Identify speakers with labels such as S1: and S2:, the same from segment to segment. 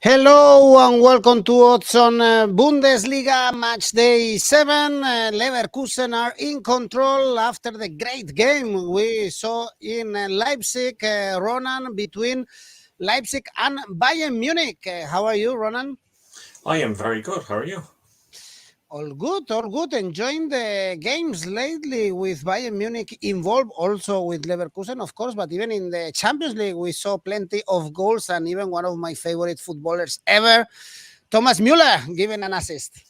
S1: Hello and welcome to Odds on Bundesliga match day 7. Leverkusen are in control after the great game we saw in Leipzig, Ronan, between Leipzig and Bayern Munich. How are you, Ronan?
S2: I am very good. How are you?
S1: All good, all good. Enjoying the games lately with Bayern Munich involved, also with Leverkusen, of course, but even in the Champions League, we saw plenty of goals and even one of my favorite footballers ever, Thomas Müller, giving an assist.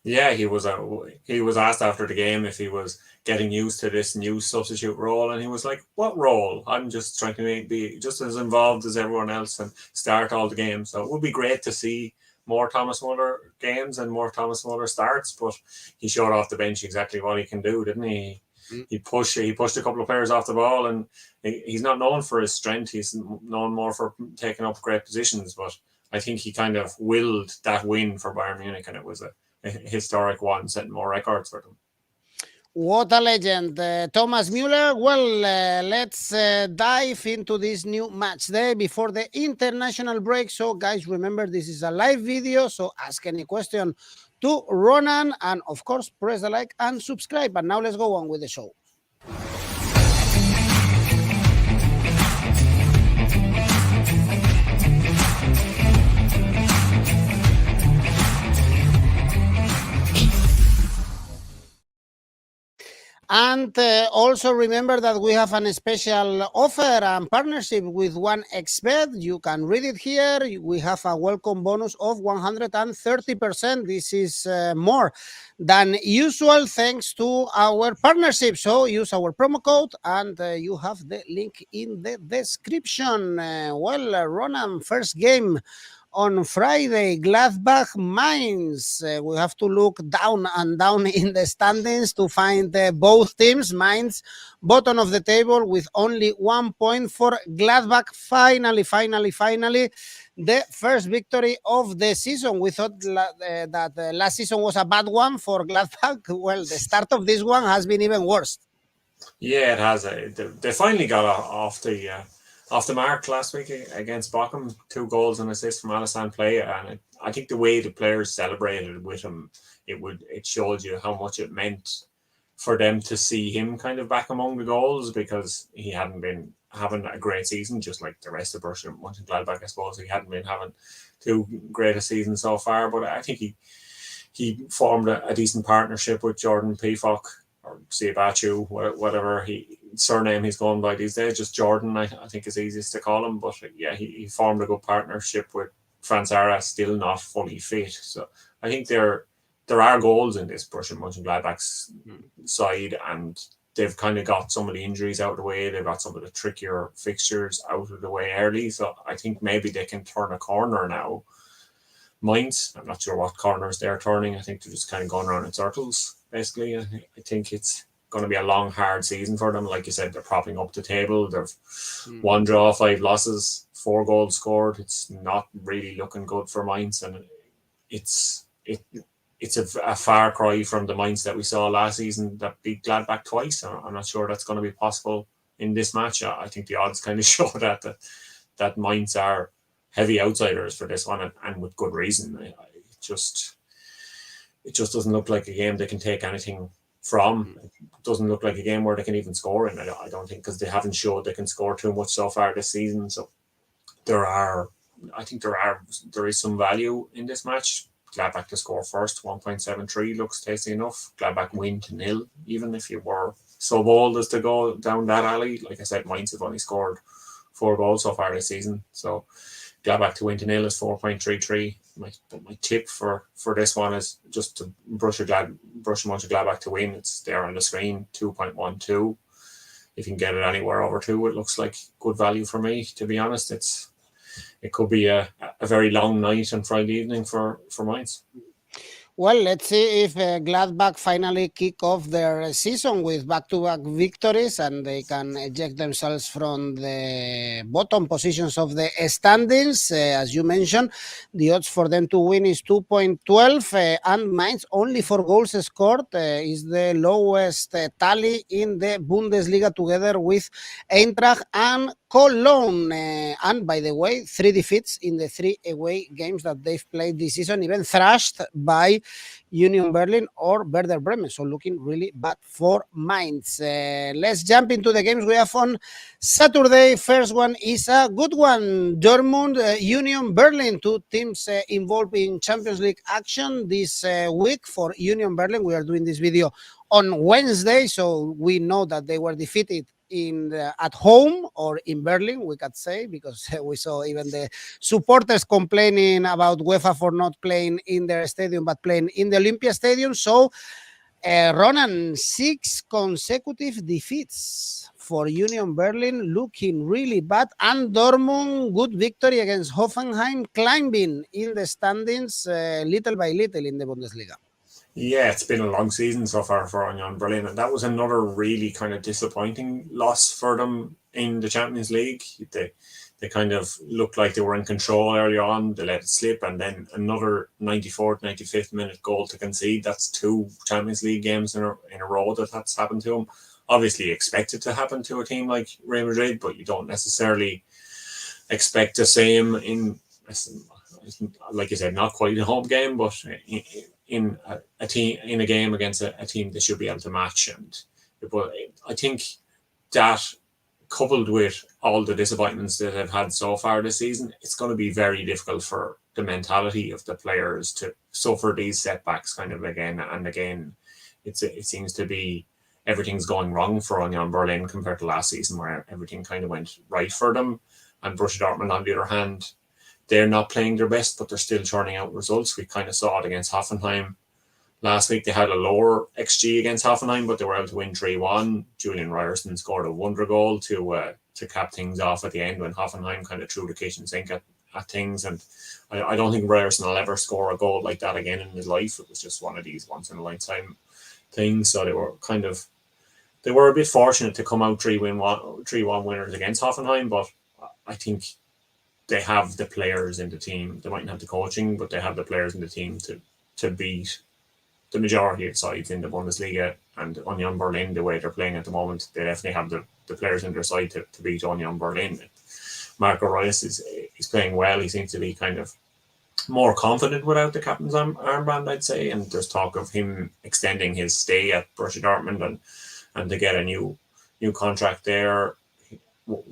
S2: Yeah, he was asked after the game if he was getting used to this new substitute role, and he was like, "What role? I'm just trying to be just as involved as everyone else and start all the games." So it would be great to see more Thomas Müller games and more Thomas Müller starts, but he showed off the bench exactly what he can do, didn't he? He pushed a couple of players off the ball, and he's not known for his strength. He's known more for taking up great positions, but I think he kind of willed that win for Bayern Munich, and it was a historic one, setting more records for them.
S1: What a legend, Thomas Müller. Well, let's dive into this new match day before the international break. So, guys, remember this is a live video, so ask any question to Ronan, and of course, press the like and subscribe. But now let's go on with the show. And also remember that we have a special offer and partnership with 𝐿𝐴𝐧𝐧𝐞𝐿. You can read it here. We have a welcome bonus of 130%. This is more than usual thanks to our partnership. So use our promo code and you have the link in the description. Ronan, first game on Friday, Gladbach, Mainz. We have to look down and down in the standings to find both teams. Mainz, bottom of the table with only 1 point for Gladbach. Finally, the first victory of the season. We thought that last season was a bad one for Gladbach. Well, the start of this one has been even worse.
S2: Yeah, it has. They finally got off the mark last week against Bochum. 2 goals and assists from Alassane Plea, and I think the way the players celebrated with him, it showed you how much it meant for them to see him kind of back among the goals, because he hadn't been having a great season, just like the rest of Borussia Monchengladbach, I suppose. He hadn't been having too great a season so far, but I think he formed a decent partnership with Jordan Pefok, or 𝐜𝐴𝐧𝐧𝐞𝐿, whatever surname he's going by these days. Just Jordan, I think is easiest to call him. But yeah, he formed a good partnership with Franz Ara, still not fully fit. So I think there are goals in this Borussia Mönchengladbach's side, and they've kind of got some of the injuries out of the way. They've got some of the trickier fixtures out of the way early. So I think maybe they can turn a corner now. Mainz, I'm not sure what corners they're turning. I think they're just kind of going around in circles, basically. I think it's going to be a long, hard season for them. Like you said, they're propping up the table. They've 1 draw, 5 losses, 4 goals scored. It's not really looking good for Mainz, and it's a far cry from the Mainz that we saw last season that beat Gladbach twice. I'm not sure that's going to be possible in this match. I think the odds kind of show that Mainz are heavy outsiders for this one, and with good reason. It just doesn't look like a game they can take anything from. It doesn't look like a game where they can even score in. I don't think, because they haven't showed they can score too much so far this season. So there is some value in this match. Gladbach to score first, 1.73 looks tasty enough. Gladbach win to 0, even if you were so bold as to go down that alley. Like I said, Mainz have only scored 4 goals so far this season. So Gladbach to win to 0 is 4.33. My tip for this one is just to Borussia Mönchengladbach to win. It's there on the screen, 2.12. If you can get it anywhere over 2, it looks like good value for me, to be honest. It could be a very long night on Friday evening for Mainz.
S1: Well, let's see if Gladbach finally kick off their season with back-to-back victories and they can eject themselves from the bottom positions of the standings. As you mentioned, the odds for them to win is 2.12 and Mainz only 4 goals scored is the lowest tally in the Bundesliga together with Eintracht and Cologne. And by the way, 3 defeats in the 3 away games that they've played this season, even thrashed by Union Berlin or Werder Bremen. So looking really bad for Mainz. Let's jump into the games we have on Saturday. First one is a good one. Dortmund, Union Berlin, 2 teams involved in Champions League action this week. For Union Berlin, we are doing this video on Wednesday, so we know that they were defeated at home or in Berlin, we could say, because we saw even the supporters complaining about UEFA for not playing in their stadium but playing in the Olympia Stadium. So Ronan, 6 consecutive defeats for Union Berlin, looking really bad, and Dortmund, good victory against Hoffenheim, climbing in the standings little by little in the Bundesliga.
S2: Yeah, it's been a long season so far for Union Berlin, and that was another really kind of disappointing loss for them in the Champions League. They kind of looked like they were in control early on, they let it slip, and then another 94th, 95th minute goal to concede. That's 2 Champions League games in a row that's happened to them. Obviously expected to happen to a team like Real Madrid, but you don't necessarily expect the same in, like you said, not quite a home game, but in a game against a team they should be able to match. But I think that, coupled with all the disappointments that they've had so far this season, it's going to be very difficult for the mentality of the players to suffer these setbacks kind of again and again. It seems to be everything's going wrong for Union Berlin compared to last season, where everything kind of went right for them. And Borussia Dortmund, on the other hand, they're not playing their best, but they're still churning out results. We kind of saw it against Hoffenheim last week. They had a lower XG against Hoffenheim, but they were able to win 3-1. Julian Ryerson scored a wonder goal to cap things off at the end when Hoffenheim kind of threw the kitchen sink at things. And I don't think Ryerson will ever score a goal like that again in his life. It was just one of these once in a lifetime things. So they were a bit fortunate to come out 3-1 winners against Hoffenheim, but I think they have the players in the team. They mightn't have the coaching, but they have the players in the team to beat the majority of sides in the Bundesliga. And Union Berlin, the way they're playing at the moment, they definitely have the players in their side to beat Union Berlin. Marco Reus is playing well. He seems to be kind of more confident without the captain's armband, I'd say. And there's talk of him extending his stay at Borussia Dortmund and to get a new contract there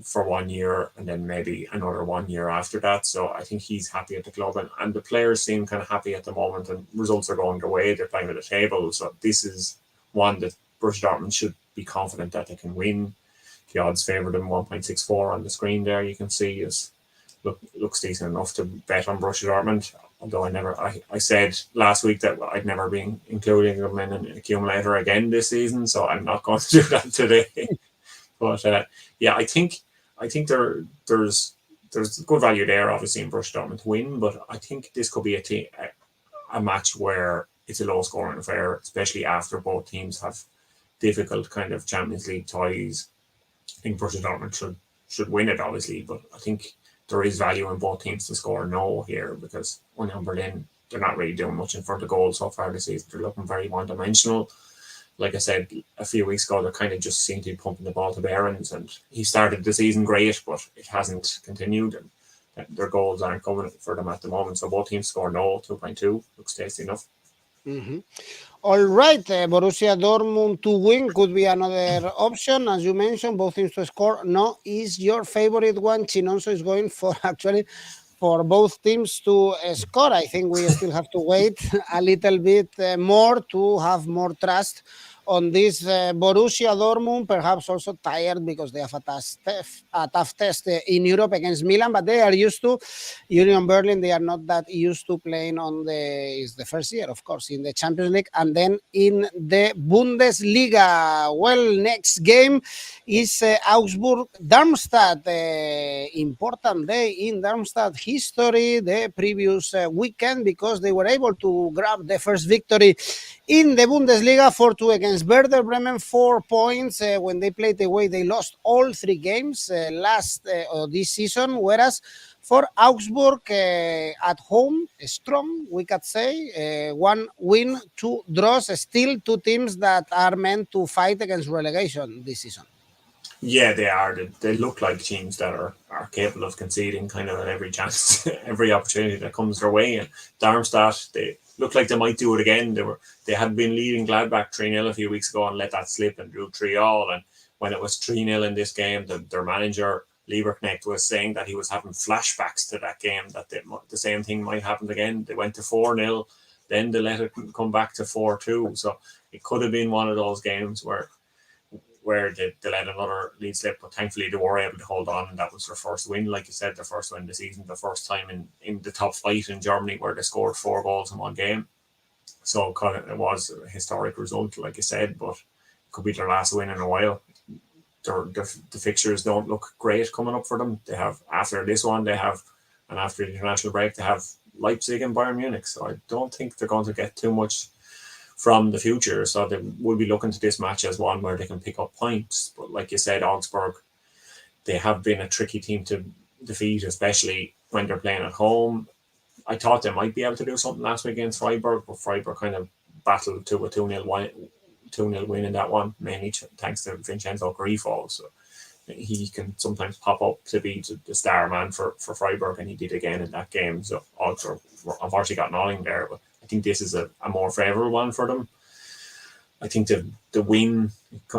S2: for 1 year and then maybe another 1 year after that. So I think he's happy at the club, and the players seem kind of happy at the moment, and results are going their way. They're playing at the table. So this is one that Borussia Dortmund should be confident that they can win. The odds favour them 1.64 on the screen there. You can see looks decent enough to bet on Borussia Dortmund. Although I said last week that I'd never been including them in an accumulator again this season, so I'm not going to do that today. But yeah, I think there's good value there, obviously, in Borussia Dortmund to win. But I think this could be a match where it's a low scoring affair, especially after both teams have difficult kind of Champions League ties. I think Borussia Dortmund should win it, obviously, but I think there is value in both teams to score no here, because Union Berlin, they're not really doing much in front of goal so far this season. They're looking very one-dimensional. Like I said a few weeks ago, they kind of just seem to be pumping the ball to Behrens, and he started the season great, but it hasn't continued, and their goals aren't coming for them at the moment. So both teams score no, 2.2, looks tasty enough.
S1: Mm-hmm. All right, Borussia Dortmund to win could be another option. As you mentioned, both teams to score no is your favorite one. Chinonso is going for both teams to score. I think we still have to wait a little bit more to have more trust on this Borussia Dortmund, perhaps also tired because they have a tough test in Europe against Milan, but they are used to Union Berlin. They are not that used to playing it's the first year, of course, in the Champions League and then in the Bundesliga. Well, next game is Augsburg Darmstadt. Important day in Darmstadt history the previous weekend because they were able to grab the first victory in the Bundesliga 4-2 against Werder Bremen, 4 points. When they played away, they lost all 3 games this season, whereas for Augsburg at home, strong, we could say, 1 win, 2 draws, still 2 teams that are meant to fight against relegation this season.
S2: Yeah, they are. They look like teams that are capable of conceding kind of at every chance, every opportunity that comes their way. And Darmstadt, they look like they might do it again. They had been leading Gladbach 3-0 a few weeks ago and let that slip and drew 3-3. And when it was 3-0 in this game, their manager 𝐬𝐴𝐴𝐴𝐴𝐴𝐴𝐴𝐴𝐴𝐴𝐴𝐴𝐴 was saying that he was having flashbacks to that game, that the same thing might happen again. They went to 4-0, then they let it come back to 4-2. So it could have been one of those games where they let another lead slip, but thankfully they were able to hold on, and that was their first win. Like you said, their first win of the season, the first time in the top flight in Germany where they scored 4 goals in one game. So it was a historic result, like you said, but it could be their last win in a while. The fixtures don't look great coming up for them. They have, after this one, and after the international break, they have Leipzig and Bayern Munich. So I don't think they're going to get too much from the future, so they will be looking to this match as one where they can pick up points. But like you said, Augsburg, they have been a tricky team to defeat, especially when they're playing at home. I thought they might be able to do something last week against Freiburg, but Freiburg kind of battled to a 2-0 win in that one, mainly thanks to 𝐜𝐿𝐴𝐴𝐴𝐴𝐿 Grifo. So he can sometimes pop up to be the star man for Freiburg, and he did again in that game. So Augsburg unfortunately got nothing there, but I think this is a more favourable one for them. I think the win,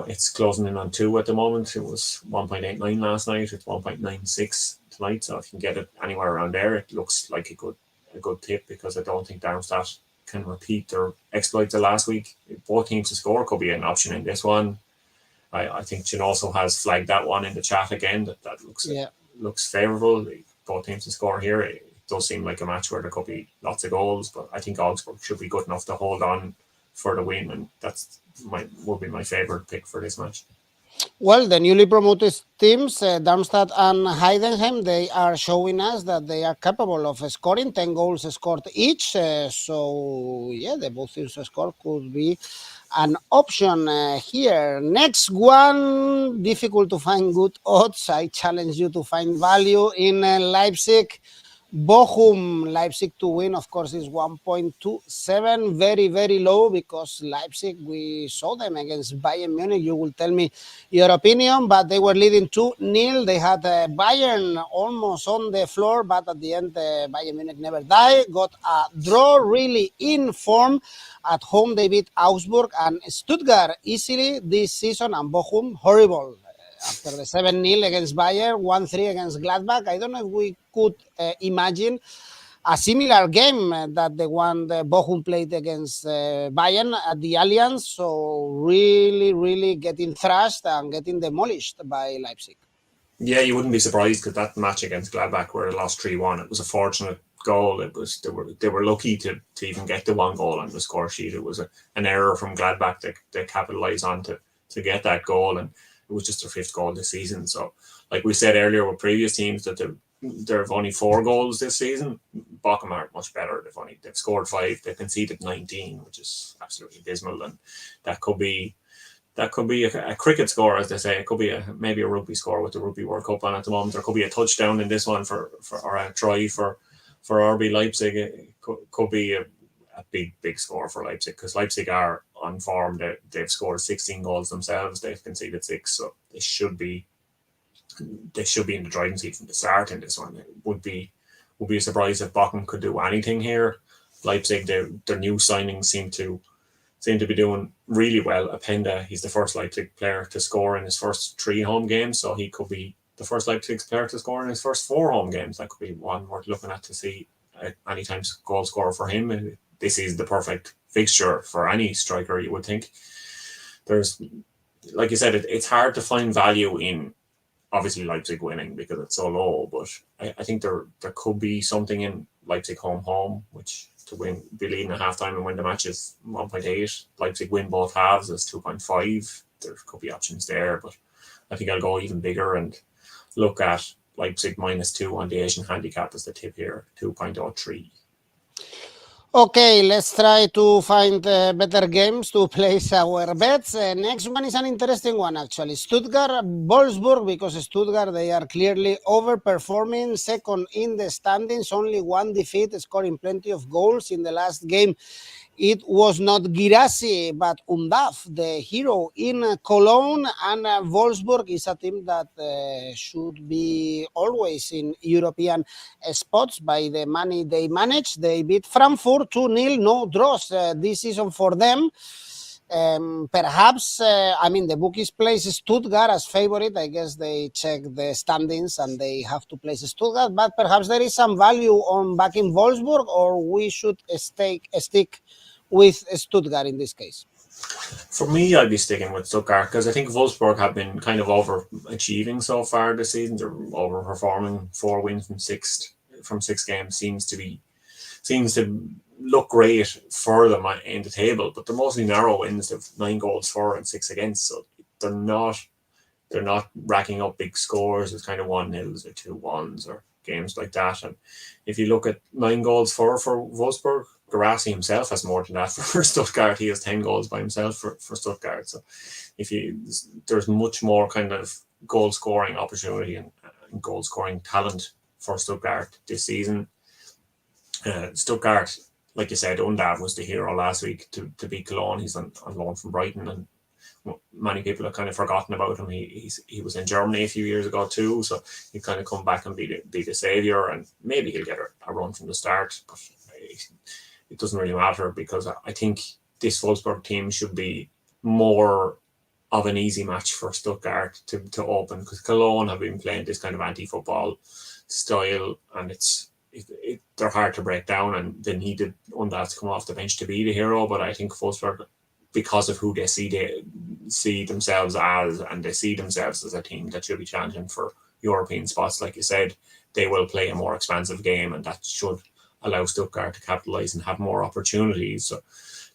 S2: it's closing in on 2 at the moment. It was 1.89 last night. It's 1.96 tonight. So if you can get it anywhere around there, it looks like a good tip, because I don't think Darmstadt can repeat their exploits of last week. Both teams to score could be an option in this one. I think Chin also has flagged that one in the chat again. That looks favourable. Both teams to score here. It does seem like a match where there could be lots of goals, but I think Augsburg should be good enough to hold on for the win, and would be my favourite pick for this match.
S1: Well, the newly promoted teams, Darmstadt and Heidenheim, they are showing us that they are capable of scoring 10 goals scored each. So, yeah, the both teams score could be an option here. Next one, difficult to find good odds. I challenge you to find value in Leipzig. Bochum, Leipzig to win, of course, is 1.27, very, very low, because Leipzig, we saw them against Bayern Munich. You will tell me your opinion, but they were leading 2-0. They had Bayern almost on the floor, but at the end, Bayern Munich never died, got a draw, really in form. At home, they beat Augsburg and Stuttgart easily this season, and Bochum, horrible. After the 7-0 against Bayern, 1-3 against Gladbach. I don't know if we could imagine a similar game that the one that Bochum played against Bayern at the Allianz. So really, really getting thrashed and getting demolished by Leipzig.
S2: Yeah, you wouldn't be surprised, because that match against Gladbach where they lost 3-1, it was a fortunate goal. They were lucky to even get the 1 goal on the score sheet. It was an error from Gladbach that they capitalised on to get that goal, and it was just their 5th goal this season. So, like we said earlier with previous teams, that they've only 4 goals this season. Bochum aren't much better. They've scored 5. They conceded 19, which is absolutely dismal. And that could be a cricket score, as they say. It could be maybe a rugby score with the Rugby World Cup on at the moment. There could be a touchdown in this one or a try for RB Leipzig. It could be a big score for Leipzig, because Leipzig are on form. They've scored 16 goals themselves. They've conceded 6, so they should be in the driving seat from the start in this one. It would be a surprise if Bochum could do anything here. Leipzig, their new signings seem to be doing really well. Openda, he's the first Leipzig player to score in his first 3 home games, so he could be the first Leipzig player to score in his first 4 home games. That could be one worth looking at to see any time goal scorer for him. This is the perfect fixture for any striker, you would think. there's, like you said, it's hard to find value in obviously Leipzig winning because it's so low, but I think there could be something in Leipzig home, which to be leading at halftime and win the match is 1.8. Leipzig win both halves is 2.5. There could be options there, but I think I'll go even bigger and look at Leipzig -2 on the Asian handicap as the tip here, 2.03.
S1: Okay, let's try to find better games to place our bets. Next one is an interesting one, actually. Stuttgart, Wolfsburg, because Stuttgart, they are clearly overperforming, second in the standings, only one defeat, scoring plenty of goals in the last game. It was not Guirassy, but Undav, the hero in Cologne, and Wolfsburg is a team that should be always in European spots by the money they manage. They beat Frankfurt 2-0, no draws this season for them. Perhaps, the bookies place Stuttgart as favorite. I guess they check the standings and they have to place Stuttgart, but perhaps there is some value on backing Wolfsburg, or we should stick with Stuttgart in this case.
S2: For me, I'd be sticking with Stuttgart because I think Wolfsburg have been kind of overachieving so far this season. They're overperforming. 4 wins from six games seems to look great for them in the table, but they're mostly narrow wins of 9 goals for and 6 against. So they're not racking up big scores. It's kind of 1-0s or 2-1s or games like that. And if you look at 9 goals for Wolfsburg, Guirassy himself has more than that for Stuttgart. He has 10 goals by himself for Stuttgart. So there's much more kind of goal scoring opportunity and goal scoring talent for Stuttgart this season. Stuttgart, like you said, Undav was the hero last week to beat Cologne. He's on loan from Brighton, and many people have kind of forgotten about him. He was in Germany a few years ago too, so he kind of come back and be the saviour, and maybe he'll get a run from the start, but it doesn't really matter because I think this Wolfsburg team should be more of an easy match for Stuttgart to open, because Cologne have been playing this kind of anti-football style, and they're hard to break down, and they needed Undav to come off the bench to be the hero. But I think Wolfsburg, because of who they see themselves as, and they see themselves as a team that should be challenging for European spots, like you said, they will play a more expansive game, and that should allow Stuttgart to capitalise and have more opportunities. So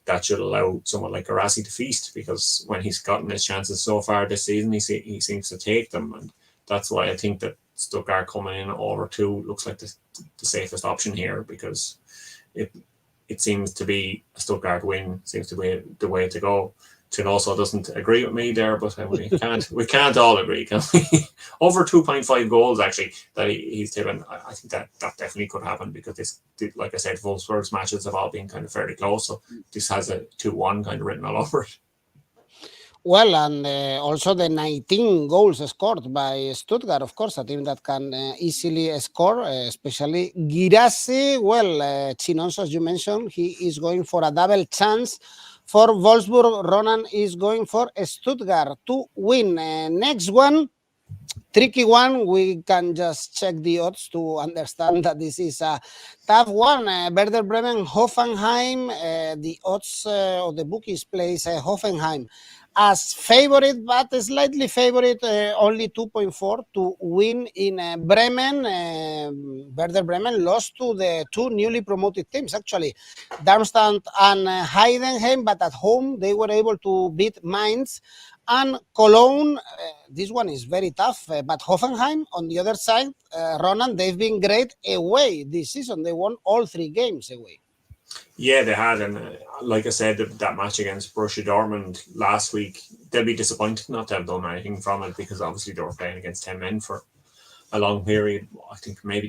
S2: that should allow someone like Guirassy to feast, because when he's gotten his chances so far this season, he seems to take them, and that's why I think that Stuttgart coming in over 2 looks like the safest option here, because it seems to be a Stuttgart win, seems to be the way to go. Chin also doesn't agree with me there, but we can't all agree, can we? Over 2.5 goals actually that he's taken. I think that definitely could happen, because this, like I said, Wolfsburg's matches have all been kind of fairly close, so this has a 2-1 kind of written all over it.
S1: Well, and also the 19 goals scored by Stuttgart, of course, a team that can easily score, especially Guirassy. Well, Chinonso, as you mentioned, he is going for a double chance. For Wolfsburg, Ronan is going for Stuttgart to win. Next one, tricky one. We can just check the odds to understand that this is a tough one. Werder Bremen, Hoffenheim. The odds of the bookies place Hoffenheim as favorite, but slightly favorite, only 2.4 to win in Bremen. Werder Bremen lost to the 2 newly promoted teams, actually, Darmstadt and Heidenheim, but at home they were able to beat Mainz and Cologne. This one is very tough, but Hoffenheim, on the other side, Ronan, they've been great away this season. They won all 3 games away.
S2: Yeah, they had, and like I said, that match against Borussia Dortmund last week, they'll be disappointed not to have done anything from it, because obviously they were playing against 10 men for a long period. I think maybe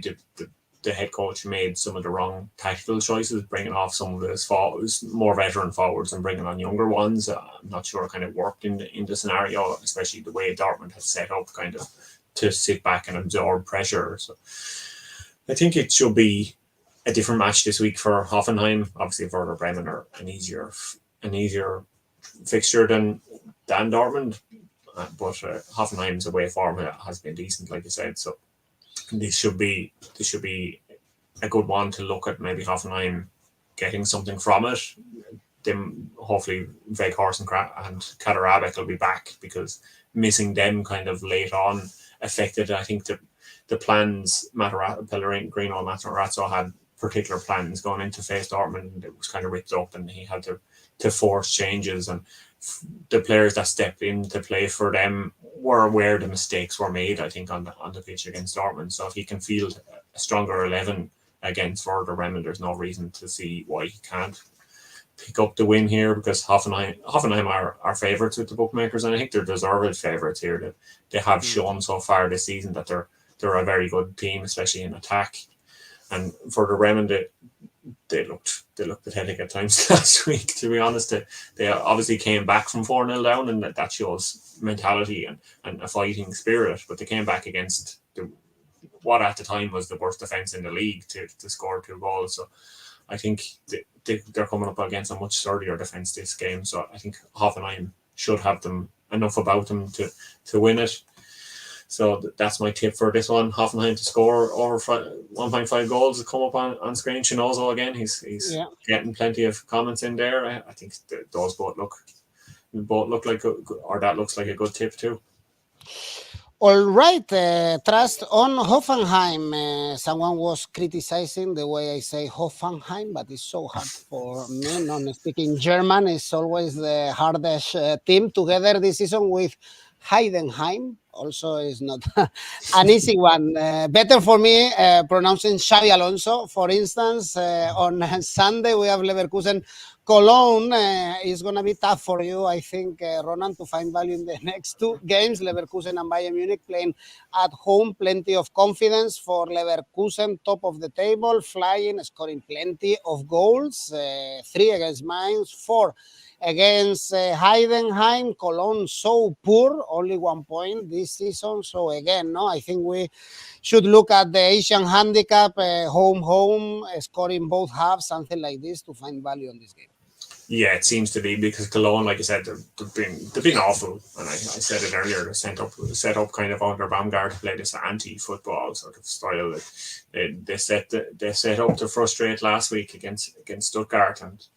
S2: the head coach made some of the wrong tactical choices, bringing off some of his more veteran forwards and bringing on younger ones. I'm not sure it kind of worked in the scenario, especially the way Dortmund had set up kind of to sit back and absorb pressure. So I think it should be a different match this week for Hoffenheim. Obviously, Werder Bremen are an easier fixture than Dortmund, but Hoffenheim's away form has been decent, like I said. So this should be a good one to look at. Maybe Hoffenheim getting something from it. them hopefully Weghorst and 𝐿𝐴𝐴𝐵𝐵𝐿 will be back, because missing them kind of late on affected, I think, the plans. Pellegrino Matarazzo had particular plans going into face Dortmund, and it was kind of ripped up, and he had to force changes, and the players that stepped in to play for them were aware the mistakes were made, I think, on the pitch against Dortmund. So if he can field a stronger 11 against Werder Bremen, there's no reason to see why he can't pick up the win here, because Hoffenheim are favourites with the bookmakers, and I think they're deserved favourites here. That they have shown so far this season that they're a very good team, especially in attack. And for the Bremen, they looked pathetic at times last week, to be honest. They obviously came back from 4-0 down, and that shows mentality and a fighting spirit. But they came back against what at the time was the worst defence in the league to score 2 goals. So I think they're coming up against a much sturdier defence this game. So I think Hoffenheim should have them enough about them to win it. So that's my tip for this one. Hoffenheim to score over 1.5 goals. Come up on screen. 𝐜𝐴𝐴𝐧𝐧𝐞𝐜𝐭𝐿 again. He's getting plenty of comments in there. I think those both look like, or that looks like a good tip too.
S1: All right, trust on Hoffenheim. Someone was criticizing the way I say Hoffenheim, but it's so hard for me. Not speaking German is always the hardest team. Together this season with Heidenheim also is not an easy one. Better for me pronouncing Xabi Alonso. For instance, on Sunday we have Leverkusen Cologne. Is going to be tough for you, I think, Ronan, to find value in the next 2 games. Leverkusen and Bayern Munich playing at home. Plenty of confidence for Leverkusen, top of the table, flying, scoring plenty of goals. 3 against Mainz, 4 against Heidenheim. Cologne so poor, only 1 point this season. So again, I think we should look at the Asian handicap, home, scoring both halves, something like this, to find value on this game.
S2: Yeah, it seems to be, because Cologne, like I said, they've been awful, and I said it earlier. They set up kind of under Baumgart to play this anti-football sort of style. They set up to frustrate last week against Stuttgart, and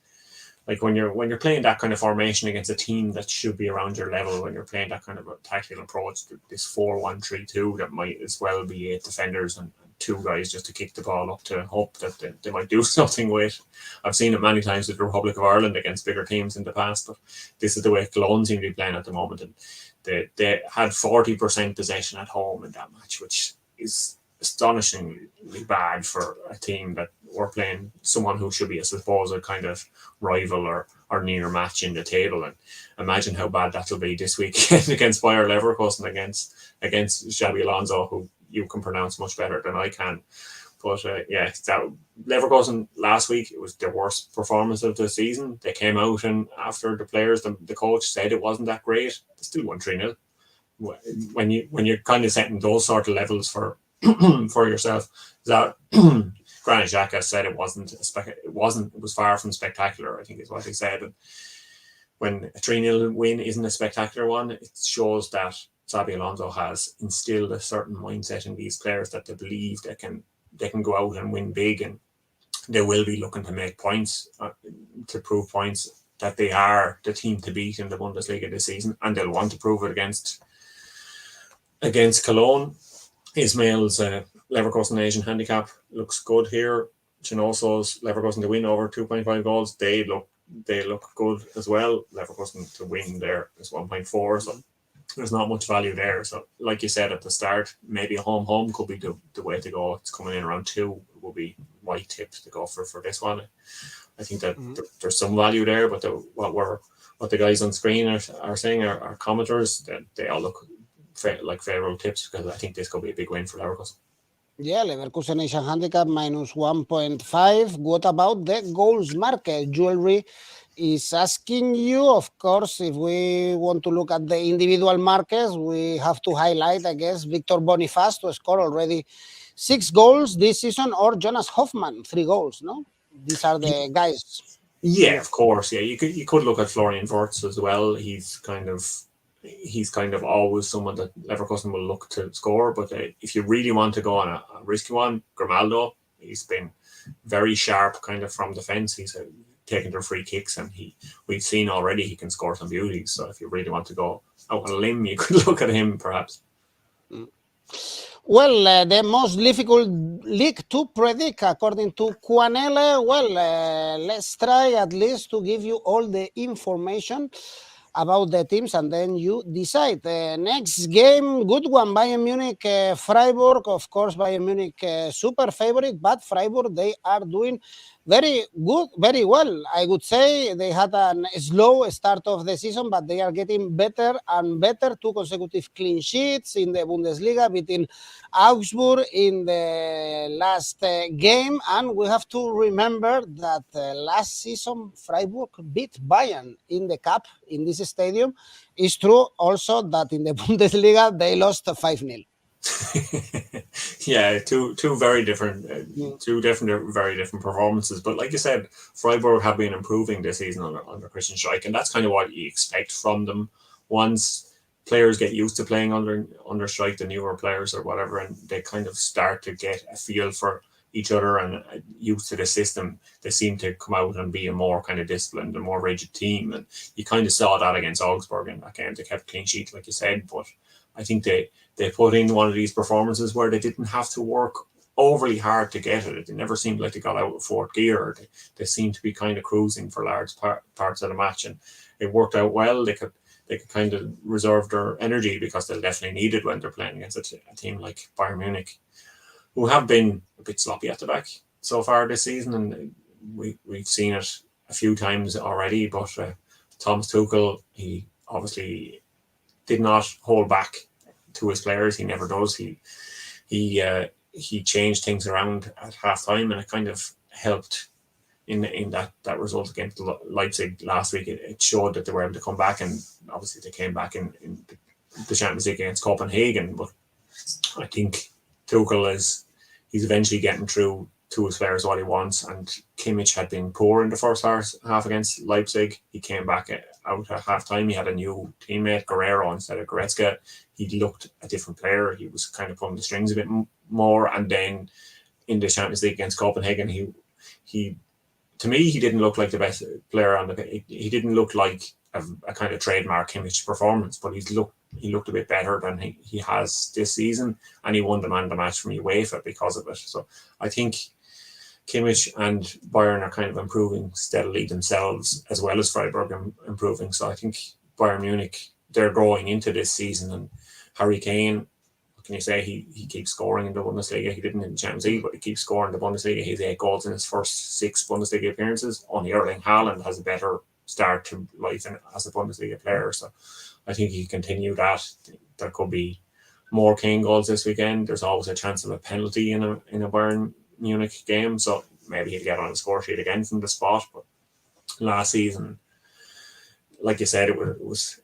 S2: like when you're playing that kind of formation against a team that should be around your level, when you're playing that kind of a tactical approach, this 4-1-3-2 that might as well be 8 defenders and 2 guys just to kick the ball up to hope that they might do something with. I've seen it many times with the Republic of Ireland against bigger teams in the past, but this is the way Cologne seem to be playing at the moment. And they had 40% possession at home in that match, which is astonishingly bad for a team that were playing someone who should be, I suppose, a kind of rival or near match in the table. And imagine how bad that'll be this weekend against Bayer Leverkusen, against Xabi Alonso, who you can pronounce much better than I can. But that Leverkusen last week, it was their worst performance of the season. They came out, and after the players, the coach said it wasn't that great. They still won 3-0. When you're kind of setting those sort of levels for for yourself, that Granit Xhaka said it was far from spectacular, I think is what he said. And when a 3-0 win isn't a spectacular one, it shows that Xabi Alonso has instilled a certain mindset in these players that they believe they can go out and win big, and they will be looking to make points, to prove points that they are the team to beat in the Bundesliga this season, and they'll want to prove it against Cologne. Ismail's Leverkusen Asian handicap looks good here. Chinoso's Leverkusen to win over 2.5 goals. They look good as well. Leverkusen to win there is 1.4. So there's not much value there. So like you said at the start, maybe a home could be the way to go. It's coming in around 2. It will be my tip to go for this one. I think that there's some value there, but what the guys on screen are saying, our commenters, that they all look like favourable tips, because I think this could be a big win for Leverkusen.
S1: Yeah, Leverkusen Asian handicap minus 1.5. What about the goals market? Jewelry is asking you. Of course, if we want to look at the individual markets, we have to highlight, I guess, Victor Boniface to score already 6 goals this season, or Jonas Hoffmann 3 goals. No, these are the guys.
S2: Yeah, of course. Yeah, you could look at Florian Wirtz as well. He's kind of always someone that Leverkusen will look to score. But if you really want to go on a risky one, Grimaldo, he's been very sharp kind of from defence. He's taking their free kicks, and we've seen already he can score some beauties. So if you really want to go out on a limb, you could look at him perhaps.
S1: Well, the most difficult league to predict, according to 𝐿𝐭𝐚𝐲. Well, let's try at least to give you all the information about the teams, and then you decide. Next game, good one, Bayern Munich, Freiburg. Of course, Bayern Munich super favorite, but Freiburg, they are doing very good, very well. I would say they had a slow start of the season, but they are getting better and better. 2 consecutive clean sheets in the Bundesliga, beating Augsburg in the last game. And we have to remember that last season, Freiburg beat Bayern in the cup in this stadium. It's true also that in the Bundesliga, they lost 5-0.
S2: Yeah, two very different, very different performances. But like you said, Freiburg have been improving this season under Christian Streich, and that's kind of what you expect from them. Once players get used to playing under Streich, the newer players or whatever, and they kind of start to get a feel for each other and used to the system, they seem to come out and be a more kind of disciplined and more rigid team. And you kind of saw that against Augsburg in that game. They kept clean sheet, like you said, but I think they put in one of these performances where they didn't have to work overly hard to get it. It never seemed like they got out of fourth gear. They seemed to be kind of cruising for large parts of the match, and it worked out well. They could kind of reserve their energy because they'll definitely need it when they're playing against a team like Bayern Munich, who have been a bit sloppy at the back so far this season, and we've seen it a few times already. But Thomas Tuchel, he obviously did not hold back to his players. He never does. He changed things around at halftime, and it kind of helped in that result against Leipzig last week. It showed that they were able to come back, and obviously they came back in the Champions League against Copenhagen. But I think Tuchel he's eventually getting through to his players what he wants, and 𝐿𝐭𝐼𝐻 had been poor in the first half against Leipzig. He came back out at half-time. He had a new teammate, Guerrero, instead of 𝐜𝐨𝐧𝐧𝐞𝐜𝐭𝐿𝐴. He looked a different player. He was kind of pulling the strings a bit more. And then in the Champions League against Copenhagen, he to me, he didn't look like the best player on the pitch. He didn't look like a kind of trademark 𝐿𝐭𝐼𝐻 performance, but he looked a bit better than he has this season, and he won the man of the match from UEFA because of it. So I think 𝐿𝐭𝐼𝐻 and Bayern are kind of improving steadily themselves, as well as Freiburg improving. So I think Bayern Munich, they're growing into this season, and Harry Kane, what can you say? He keeps scoring in the Bundesliga. He didn't in the Champions League, but he keeps scoring in the Bundesliga. He's 8 goals in his first 6 Bundesliga appearances. Only Erling Haaland has a better start to life as a Bundesliga player. So I think he continue that. There could be more Kane goals this weekend. There's always a chance of a penalty in a Bayern Munich game, so maybe he'll get on the score sheet again from the spot. But last season, like you said, it was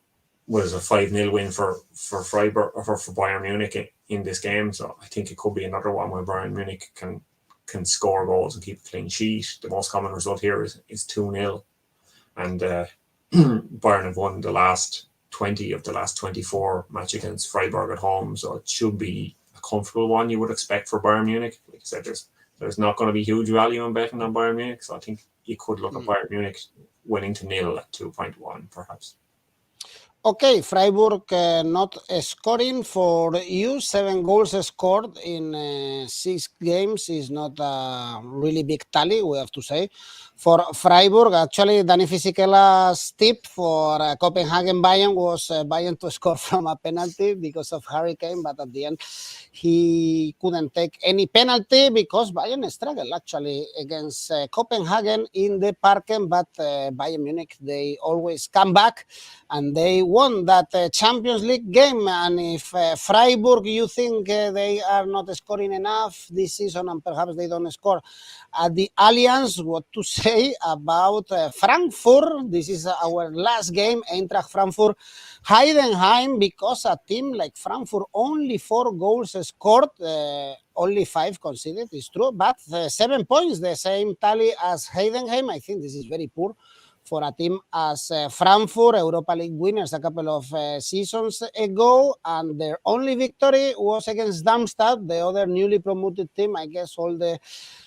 S2: a 5-0 win for Freiburg or for Bayern Munich in this game. So I think it could be another one where Bayern Munich can score goals and keep a clean sheet. The most common result here is 2-0, and Bayern have won the last 20 of the last 24 match against Freiburg at home, so it should be a comfortable one you would expect for Bayern Munich. Like I said, there's not going to be huge value in betting on Bayern Munich, so I think you could look at Bayern Munich winning to 0 at 2.1 perhaps.
S1: Okay, Freiburg not scoring for you. 7 goals scored in 6 games is not a really big tally, we have to say. For Freiburg, actually, Dani Fisikela's tip for Copenhagen Bayern was Bayern to score from a penalty because of Harry Kane, but at the end, he couldn't take any penalty because Bayern struggled actually against Copenhagen in the Parken, but Bayern Munich, they always come back and they won that Champions League game. And if Freiburg, you think they are not scoring enough this season and perhaps they don't score at the Allianz, what to say about Frankfurt? This is our last game, Eintracht Frankfurt, Heidenheim, because a team like Frankfurt, only 4 goals scored, only 5 conceded, it's true, but 7 points, the same tally as Heidenheim. I think this is very poor for a team as Frankfurt, Europa League winners a couple of seasons ago, and their only victory was against Darmstadt, the other newly promoted team. I guess all the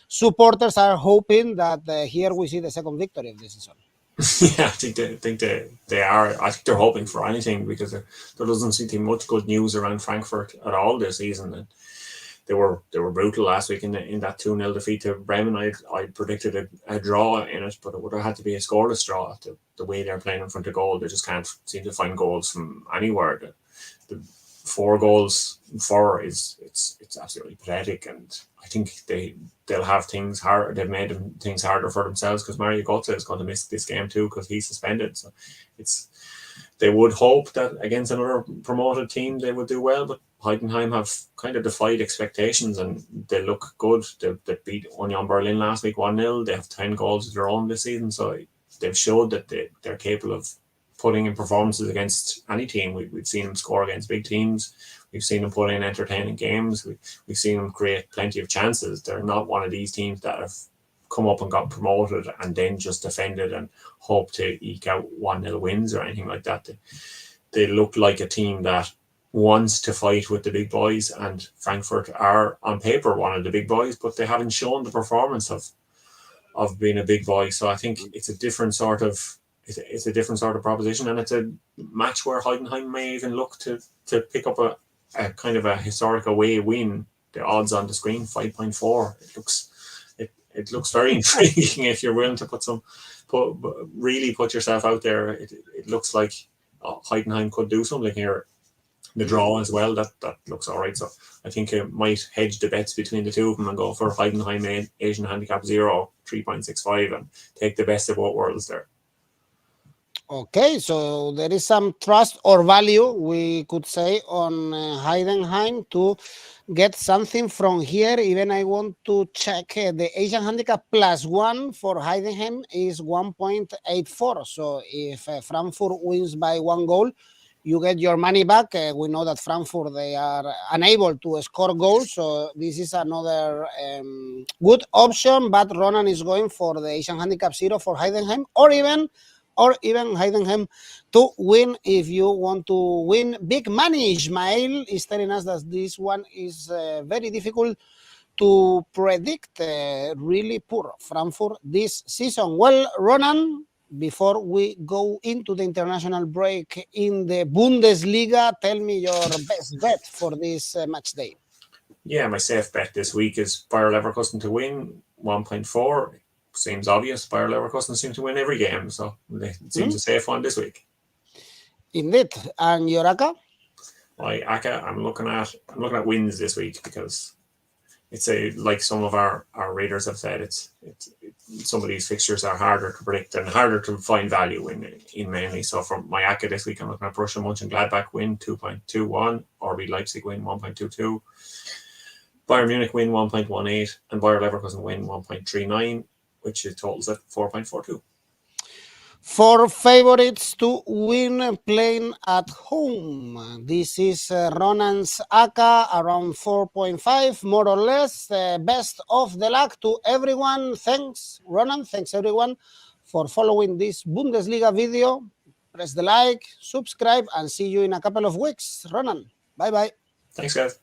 S1: supporters are hoping that here we see the second victory of the season.
S2: Yeah, I think they are. I think they're hoping for anything, because there doesn't seem to be much good news around Frankfurt at all this season. And they were brutal last week in that 2-0 defeat to Bremen. I predicted a draw in it, but it would have had to be a scoreless draw. The way they're playing in front of goal, they just can't seem to find goals from anywhere. The 4 goals for it's absolutely pathetic, and I think they'll have things hard. They've made things harder for themselves, because Mario Götze is going to miss this game too, because he's suspended. So they would hope that against another promoted team they would do well, but Heidenheim have kind of defied expectations, and they look good. They beat Union Berlin last week 1-0. They have 10 goals of their own this season, so they've showed that they're capable of putting in performances against any team. We've seen them score against big teams. We've seen them put in entertaining games. We've seen them create plenty of chances. They're not one of these teams that have come up and got promoted and then just defended and hope to eke out 1-0 wins or anything like that. They look like a team that wants to fight with the big boys, and Frankfurt are on paper one of the big boys, but they haven't shown the performance of being a big boy. So I think it's a different sort of proposition, and it's a match where Heidenheim may even look to pick up a kind of a historic away win. The odds on the screen 5.4. It looks very intriguing if you're willing to really put yourself out there. It looks like Heidenheim could do something here. The draw as well, that looks all right. So I think it might hedge the bets between the two of them and go for Heidenheim Asian handicap 0, 3.65, and take the best of both worlds there.
S1: Okay, so there is some trust or value, we could say, on Heidenheim to get something from here. Even I want to check the Asian handicap +1 for Heidenheim is 1.84. So if Frankfurt wins by 1 goal, you get your money back. We know that Frankfurt, they are unable to score goals, so this is another good option. But Ronan is going for the Asian handicap 0 for Heidenheim, or even Heidenheim to win if you want to win big money. Ismail is telling us that this one is very difficult to predict. Really poor Frankfurt this season. Well, Ronan, before we go into the international break in the Bundesliga, tell me your best bet for this match day.
S2: Yeah, my safe bet this week is Bayer Leverkusen to win 1.4. Seems obvious. Bayer Leverkusen seem to win every game, so it seems a safe one this week.
S1: Indeed. And your ACCA?
S2: My ACCA, I'm looking at wins this week, because it's like some of our readers have said, it's some of these fixtures are harder to predict and harder to find value in mainly. So for my ACCA this week, I'm looking at Borussia Monchengladbach win 2.21, RB Leipzig win 1.22, Bayern Munich win 1.18, and Bayer Leverkusen win 1.39, which totals at 4.42.
S1: For favorites to win playing at home, this is Ronan's ACCA around 4.5, more or less. Best of the luck to everyone. Thanks, Ronan. Thanks, everyone, for following this Bundesliga video. Press the like, subscribe, and see you in a couple of weeks. Ronan, bye-bye.
S2: Thanks, guys.